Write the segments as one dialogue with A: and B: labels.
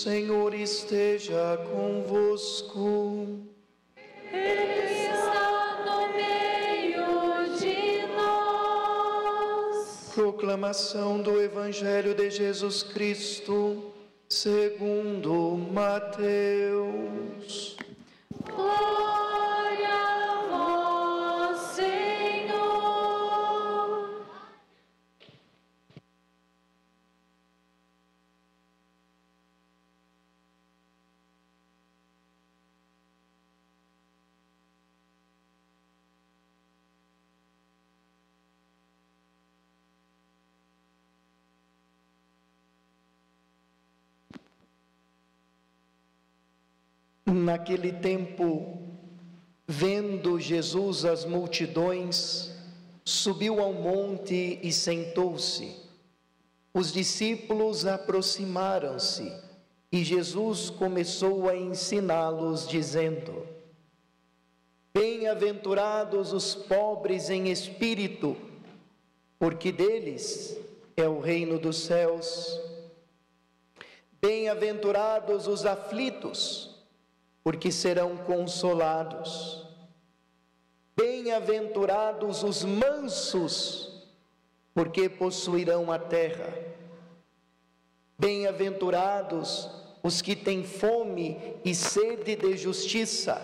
A: Senhor esteja convosco.
B: Ele está no meio de nós.
A: Proclamação do Evangelho de Jesus Cristo, segundo Mateus.
B: Glória a vós, Senhor.
A: Naquele tempo, vendo Jesus as multidões, subiu ao monte e sentou-se. Os discípulos aproximaram-se e Jesus começou a ensiná-los, dizendo: Bem-aventurados os pobres em espírito, porque deles é o reino dos céus. Bem-aventurados os aflitos, porque serão consolados. Bem-aventurados os mansos, porque possuirão a terra. Bem-aventurados os que têm fome e sede de justiça,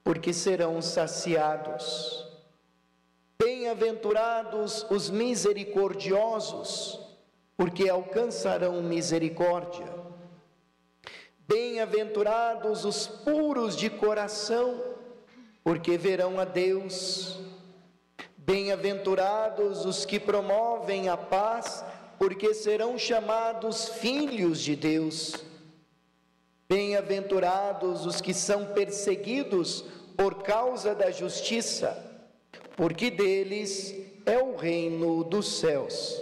A: porque serão saciados. Bem-aventurados os misericordiosos, porque alcançarão misericórdia. Bem-aventurados os puros de coração, porque verão a Deus. Bem-aventurados os que promovem a paz, porque serão chamados filhos de Deus. Bem-aventurados os que são perseguidos por causa da justiça, porque deles é o reino dos céus.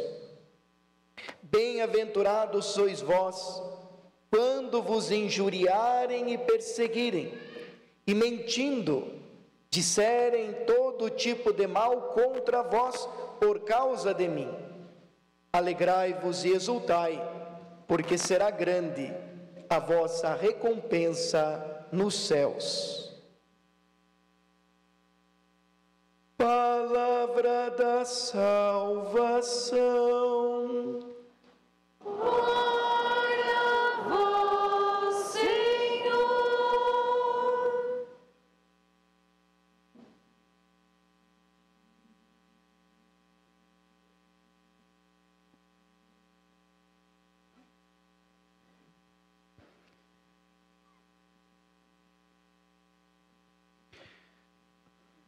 A: Bem-aventurados sois vós, quando vos injuriarem e perseguirem, e mentindo, disserem todo tipo de mal contra vós por causa de mim. Alegrai-vos e exultai, porque será grande a vossa recompensa nos céus. Palavra da salvação.
B: Glória a vós, Senhor.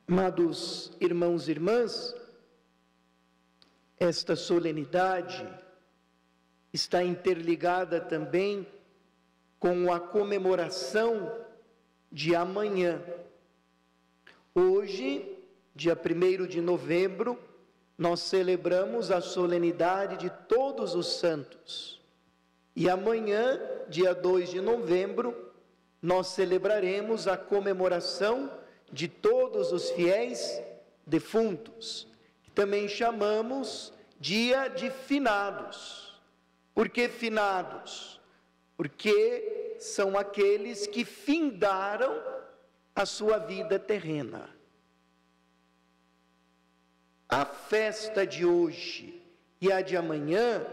A: Amados irmãos e irmãs, esta solenidade está interligada também com a comemoração de amanhã. Hoje, dia 1º de novembro, nós celebramos a solenidade de todos os santos. E amanhã, dia 2 de novembro, nós celebraremos a comemoração de todos os fiéis defuntos, que também chamamos dia de finados. Por que finados? Porque são aqueles que findaram a sua vida terrena. A festa de hoje e a de amanhã,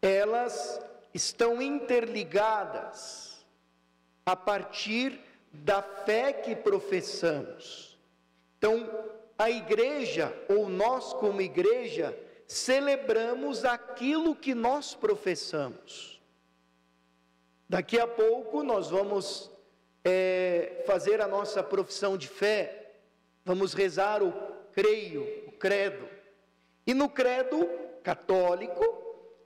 A: elas estão interligadas a partir da fé que professamos. Então, a igreja, ou nós como igreja, celebramos aquilo que nós professamos. Daqui a pouco nós vamos fazer a nossa profissão de fé, vamos rezar o credo. E no credo católico,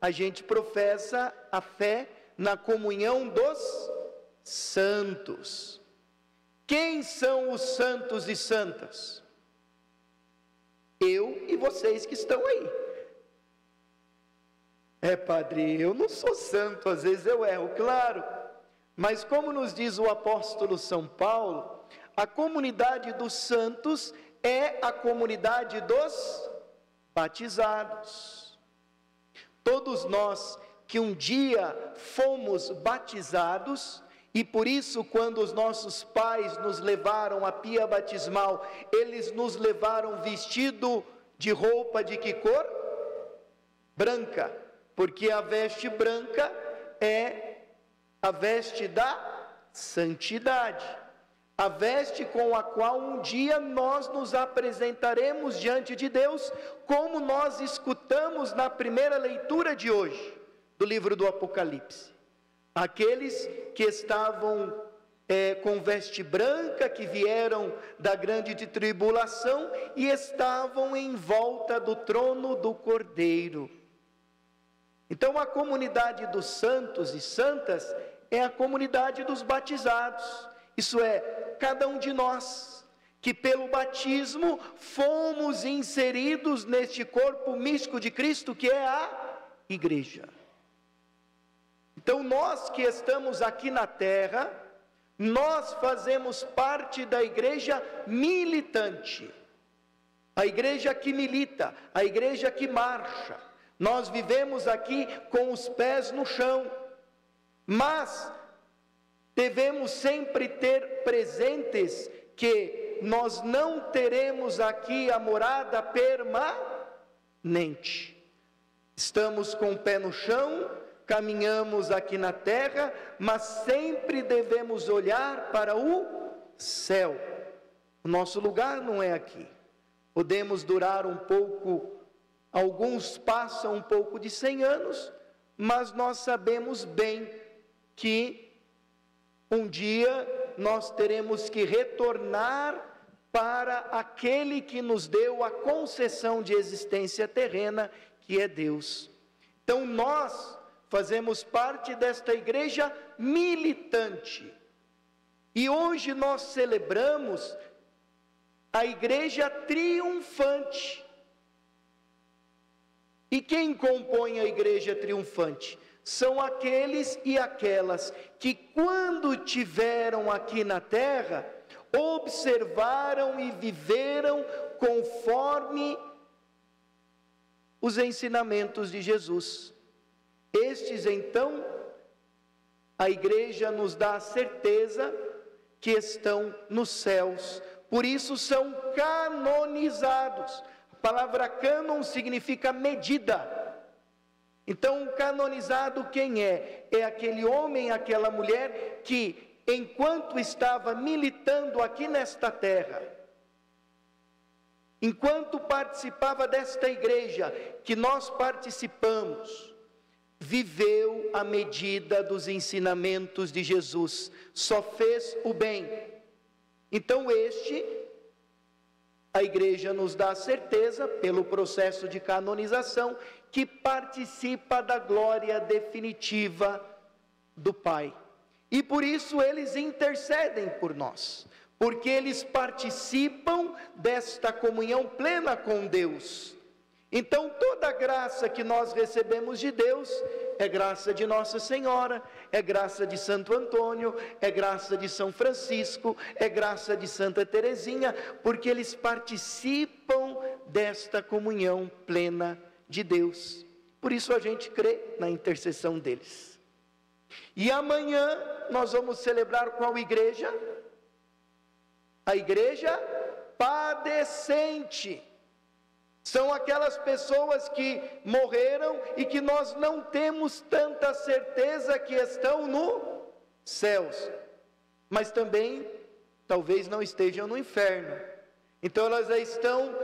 A: a gente professa a fé na comunhão dos santos. Quem são os santos e santas? Eu e vocês que estão aí. Padre, eu não sou santo, às vezes eu erro, claro. Mas como nos diz o apóstolo São Paulo, a comunidade dos santos é a comunidade dos batizados. Todos nós que um dia fomos batizados, e por isso, quando os nossos pais nos levaram à pia batismal, eles nos levaram vestido de roupa de que cor? Branca, porque a veste branca é a veste da santidade, a veste com a qual um dia nós nos apresentaremos diante de Deus, como nós escutamos na primeira leitura de hoje, do livro do Apocalipse. Aqueles que estavam com veste branca, que vieram da grande tribulação e estavam em volta do trono do Cordeiro. Então a comunidade dos santos e santas é a comunidade dos batizados, isso é, cada um de nós, que pelo batismo fomos inseridos neste corpo místico de Cristo, que é a igreja. Então nós que estamos aqui na terra, nós fazemos parte da igreja militante, a igreja que milita, a igreja que marcha. Nós vivemos aqui com os pés no chão, mas devemos sempre ter presentes que nós não teremos aqui a morada permanente. Estamos com o pé no chão, caminhamos aqui na terra, mas sempre devemos olhar para o céu. O nosso lugar não é aqui. Podemos durar um pouco, alguns passam um pouco de 100 anos, mas nós sabemos bem que um dia nós teremos que retornar para aquele que nos deu a concessão de existência terrena, que é Deus. Então nós fazemos parte desta igreja militante. E hoje nós celebramos a igreja triunfante. E quem compõe a igreja triunfante? São aqueles e aquelas que, quando tiveram aqui na terra, observaram e viveram conforme os ensinamentos de Jesus. Estes, então, a igreja nos dá a certeza que estão nos céus, por isso são canonizados. A palavra cânon significa medida. Então, canonizado quem é? É aquele homem, aquela mulher que, enquanto estava militando aqui nesta terra, enquanto participava desta igreja que nós participamos, viveu à medida dos ensinamentos de Jesus, só fez o bem. Então a igreja nos dá a certeza, pelo processo de canonização, que participa da glória definitiva do Pai. E por isso eles intercedem por nós, porque eles participam desta comunhão plena com Deus. Então toda a graça que nós recebemos de Deus é graça de Nossa Senhora, é graça de Santo Antônio, é graça de São Francisco, é graça de Santa Teresinha, porque eles participam desta comunhão plena de Deus. Por isso a gente crê na intercessão deles. E amanhã nós vamos celebrar qual igreja? A igreja padecente. São aquelas pessoas que morreram e que nós não temos tanta certeza que estão nos céus, mas também talvez não estejam no inferno. Então elas já estão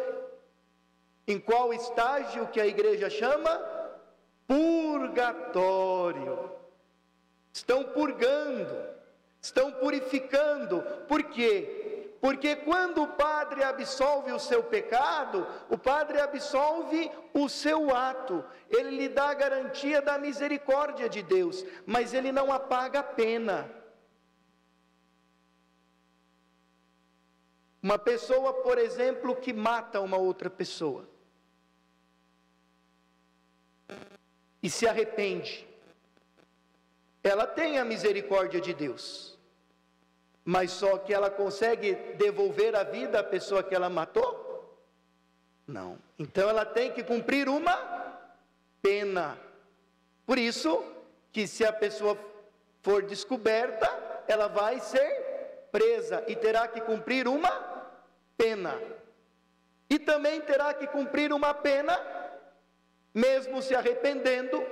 A: em qual estágio que a igreja chama? Purgatório. Estão purgando, estão purificando. Por quê? Porque quando o padre absolve o seu pecado, o padre absolve o seu ato, ele lhe dá a garantia da misericórdia de Deus, mas ele não apaga a pena. Uma pessoa, por exemplo, que mata uma outra pessoa e se arrepende, ela tem a misericórdia de Deus. Mas só que ela consegue devolver a vida à pessoa que ela matou? Não. Então ela tem que cumprir uma pena. Por isso que se a pessoa for descoberta, ela vai ser presa e terá que cumprir uma pena. E também terá que cumprir uma pena, mesmo se arrependendo,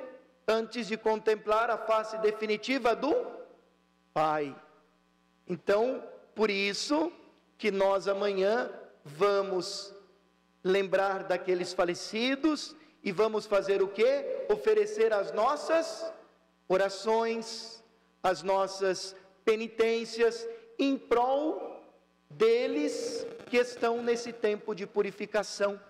A: antes de contemplar a face definitiva do Pai. Então, por isso que nós amanhã vamos lembrar daqueles falecidos e vamos fazer o quê? Oferecer as nossas orações, as nossas penitências em prol deles que estão nesse tempo de purificação,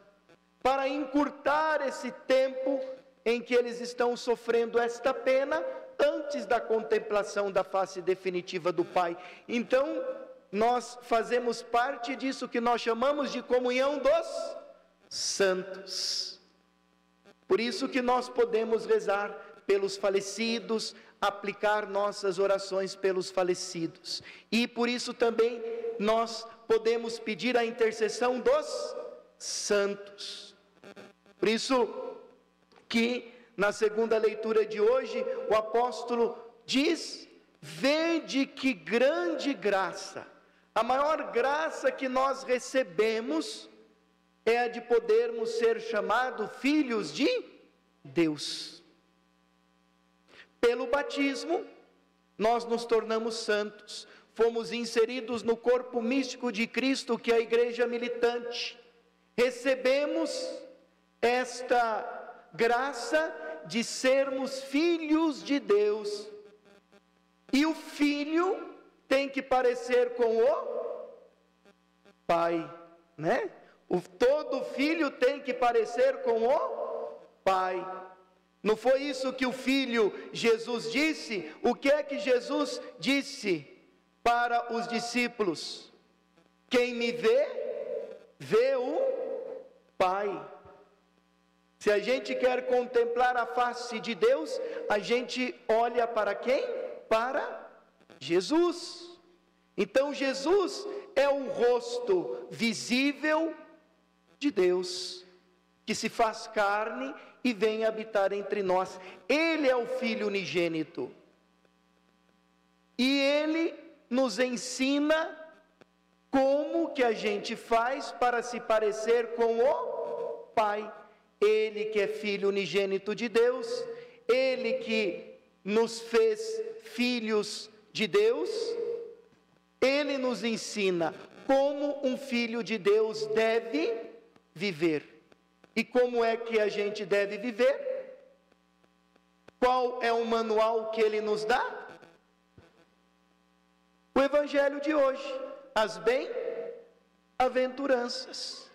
A: para encurtar esse tempo em que eles estão sofrendo esta pena antes da contemplação da face definitiva do Pai. Então, nós fazemos parte disso que nós chamamos de comunhão dos santos. Por isso que nós podemos rezar pelos falecidos, aplicar nossas orações pelos falecidos. E por isso também nós podemos pedir a intercessão dos santos. Por isso que na segunda leitura de hoje, o apóstolo diz: vede que grande graça. A maior graça que nós recebemos é a de podermos ser chamados filhos de Deus. Pelo batismo, nós nos tornamos santos, fomos inseridos no corpo místico de Cristo, que é a igreja militante. Recebemos esta graça de sermos filhos de Deus. E o filho tem que parecer com o Pai, né? Todo filho tem que parecer com o Pai. Não foi isso que o Filho Jesus disse? O que é que Jesus disse para os discípulos? Quem me vê, vê o Pai. Se a gente quer contemplar a face de Deus, a gente olha para quem? Para Jesus. Então Jesus é o rosto visível de Deus, que se faz carne e vem habitar entre nós. Ele é o Filho unigênito. E Ele nos ensina como que a gente faz para se parecer com o Pai. Ele que é Filho unigênito de Deus, Ele que nos fez filhos de Deus, Ele nos ensina como um filho de Deus deve viver. E como é que a gente deve viver? Qual é o manual que Ele nos dá? O Evangelho de hoje, as bem-aventuranças.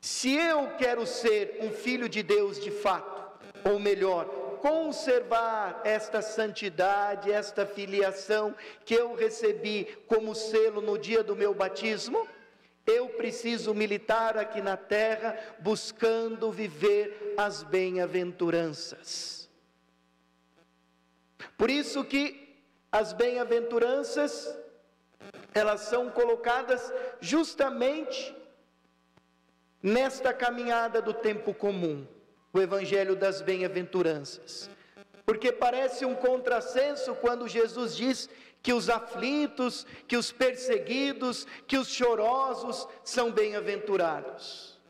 A: Se eu quero ser um filho de Deus de fato, ou melhor, conservar esta santidade, esta filiação que eu recebi como selo no dia do meu batismo, eu preciso militar aqui na terra, buscando viver as bem-aventuranças. Por isso que as bem-aventuranças, elas são colocadas justamente nesta caminhada do tempo comum, o Evangelho das Bem-aventuranças. Porque parece um contrassenso quando Jesus diz que os aflitos, que os perseguidos, que os chorosos são bem-aventurados.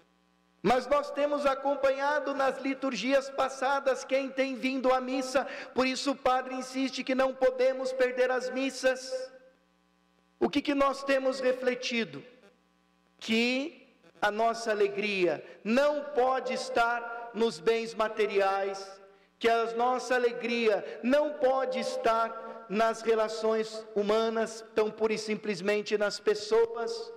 A: Mas nós temos acompanhado nas liturgias passadas quem tem vindo à missa, por isso o padre insiste que não podemos perder as missas. O que nós temos refletido? Que a nossa alegria não pode estar nos bens materiais, que a nossa alegria não pode estar nas relações humanas, tão pura e simplesmente nas pessoas,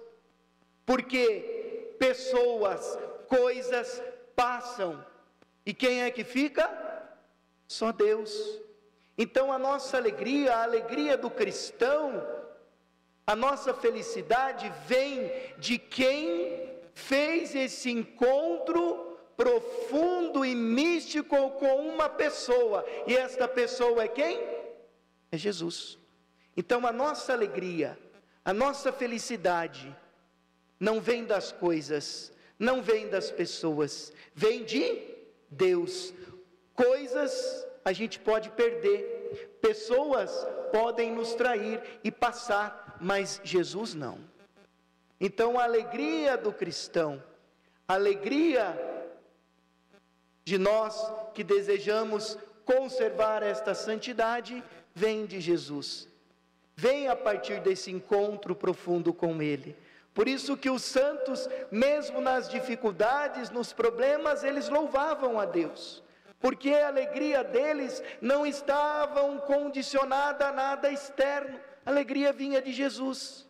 A: porque pessoas, coisas passam, e quem é que fica? Só Deus. Então a nossa alegria, a alegria do cristão, a nossa felicidade vem de quem fez esse encontro profundo e místico com uma pessoa, e esta pessoa é quem? É Jesus. Então a nossa alegria, a nossa felicidade, não vem das coisas, não vem das pessoas, vem de Deus. Coisas a gente pode perder, pessoas podem nos trair e passar, mas Jesus não. Então a alegria do cristão, a alegria de nós que desejamos conservar esta santidade, vem de Jesus, vem a partir desse encontro profundo com Ele. Por isso que os santos, mesmo nas dificuldades, nos problemas, eles louvavam a Deus, porque a alegria deles não estava condicionada a nada externo, a alegria vinha de Jesus.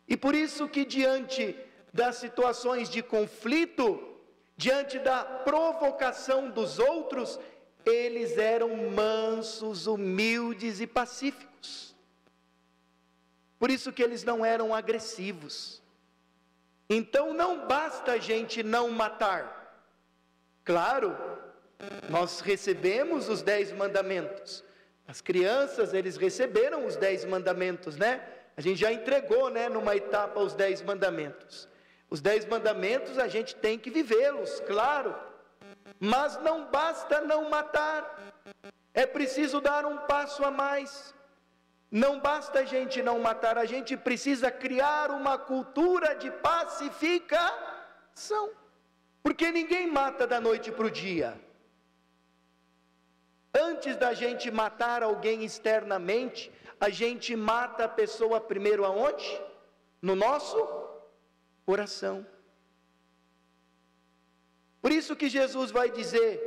A: E por isso que diante das situações de conflito, diante da provocação dos outros, eles eram mansos, humildes e pacíficos. Por isso que eles não eram agressivos. Então não basta a gente não matar. Claro, nós recebemos os 10 mandamentos. As crianças, eles receberam os 10 mandamentos, né? A gente já entregou, né, numa etapa os 10 mandamentos. Os 10 mandamentos a gente tem que vivê-los, claro. Mas não basta não matar. É preciso dar um passo a mais. Não basta a gente não matar, a gente precisa criar uma cultura de pacificação. Porque ninguém mata da noite para o dia. Antes da gente matar alguém externamente, a gente mata a pessoa primeiro aonde? No nosso coração. Por isso que Jesus vai dizer: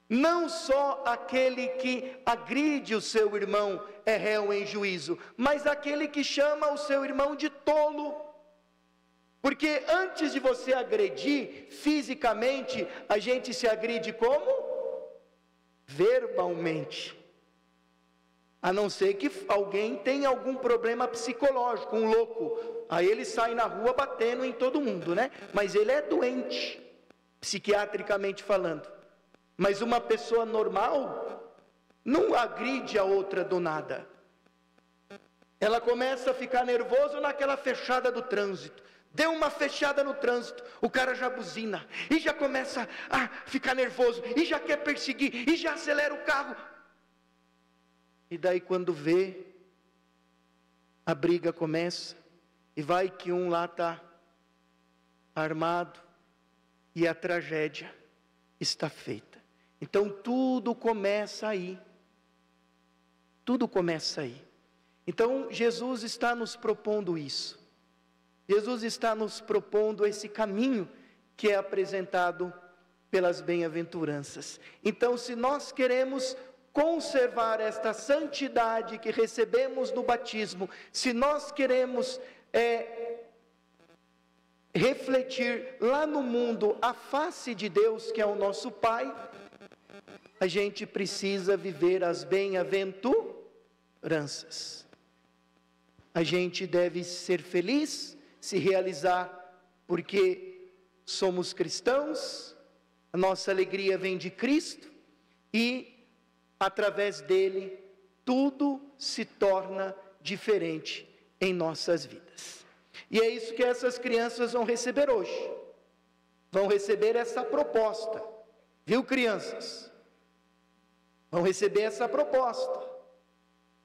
A: não só aquele que agride o seu irmão é réu em juízo, mas aquele que chama o seu irmão de tolo. Porque antes de você agredir fisicamente, a gente se agride como? Verbalmente. A não ser que alguém tenha algum problema psicológico, um louco. Aí ele sai na rua batendo em todo mundo, né? Mas ele é doente, psiquiatricamente falando. Mas uma pessoa normal não agride a outra do nada. Ela começa a ficar nervosa naquela fechada do trânsito. Deu uma fechada no trânsito, o cara já buzina, e já começa a ficar nervoso, e já quer perseguir, e já acelera o carro. E daí quando vê, a briga começa, e vai que um lá está armado, e a tragédia está feita. Então tudo começa aí. Tudo começa aí. Então Jesus está nos propondo isso. Jesus está nos propondo esse caminho que é apresentado pelas bem-aventuranças. Então, se nós queremos conservar esta santidade que recebemos no batismo, se nós queremos refletir lá no mundo a face de Deus, que é o nosso Pai, a gente precisa viver as bem-aventuranças. A gente deve ser feliz, se realizar, porque somos cristãos, a nossa alegria vem de Cristo, e através dele, tudo se torna diferente em nossas vidas. E é isso que essas crianças vão receber hoje. Vão receber essa proposta. Viu, crianças? Vão receber essa proposta.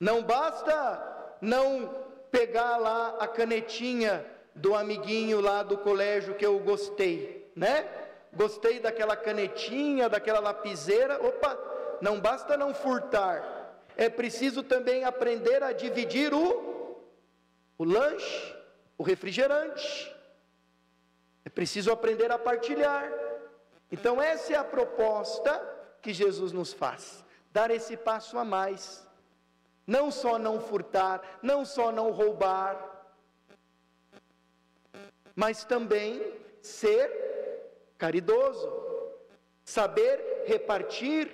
A: Não basta não pegar lá a canetinha do amiguinho lá do colégio que eu gostei, né? Gostei daquela canetinha, daquela lapiseira. Opa, não basta não furtar. É preciso também aprender a dividir o lanche, o refrigerante. É preciso aprender a partilhar. Então essa é a proposta que Jesus nos faz. Dar esse passo a mais. Não só não furtar, não só não roubar, mas também ser caridoso, saber repartir.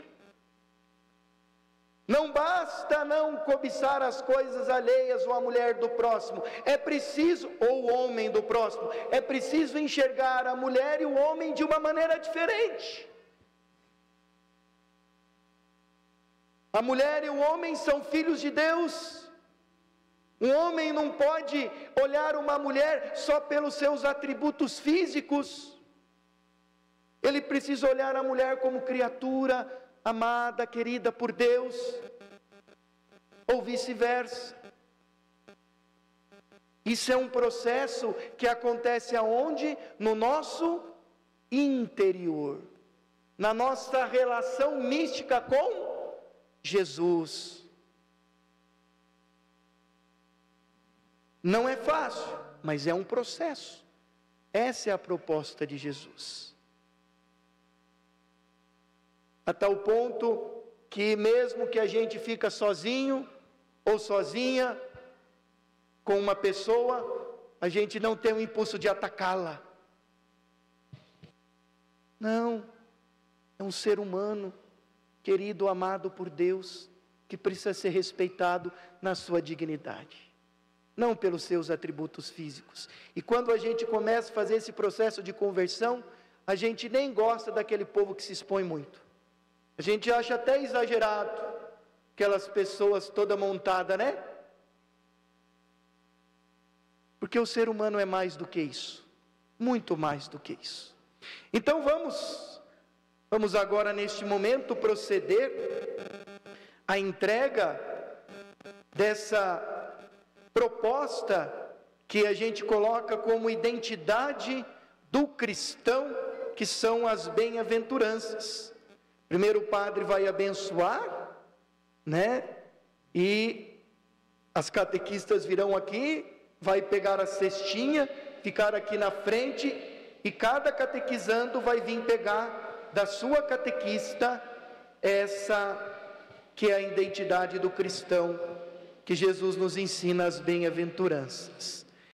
A: Não basta não cobiçar as coisas alheias ou a mulher do próximo, é preciso, ou o homem do próximo, é preciso enxergar a mulher e o homem de uma maneira diferente. A mulher e o homem são filhos de Deus. Um homem não pode olhar uma mulher só pelos seus atributos físicos. Ele precisa olhar a mulher como criatura amada, querida por Deus, ou vice-versa. Isso é um processo que acontece aonde? No nosso interior, na nossa relação mística com Jesus. Não é fácil, mas é um processo. Essa é a proposta de Jesus. A tal ponto que mesmo que a gente fica sozinho ou sozinha com uma pessoa, a gente não tem o impulso de atacá-la. Não, é um ser humano, querido, amado por Deus, que precisa ser respeitado na sua dignidade, não pelos seus atributos físicos. E quando a gente começa a fazer esse processo de conversão, a gente nem gosta daquele povo que se expõe muito. A gente acha até exagerado, aquelas pessoas toda montada, né? Porque o ser humano é mais do que isso, muito mais do que isso. Então vamos agora neste momento proceder à entrega dessa proposta que a gente coloca como identidade do cristão, que são as bem-aventuranças. Primeiro o padre vai abençoar, né? E as catequistas virão aqui, vai pegar a cestinha, ficar aqui na frente, e cada catequizando vai vir pegar da sua catequista essa que é a identidade do cristão, que Jesus nos ensina as bem-aventuranças.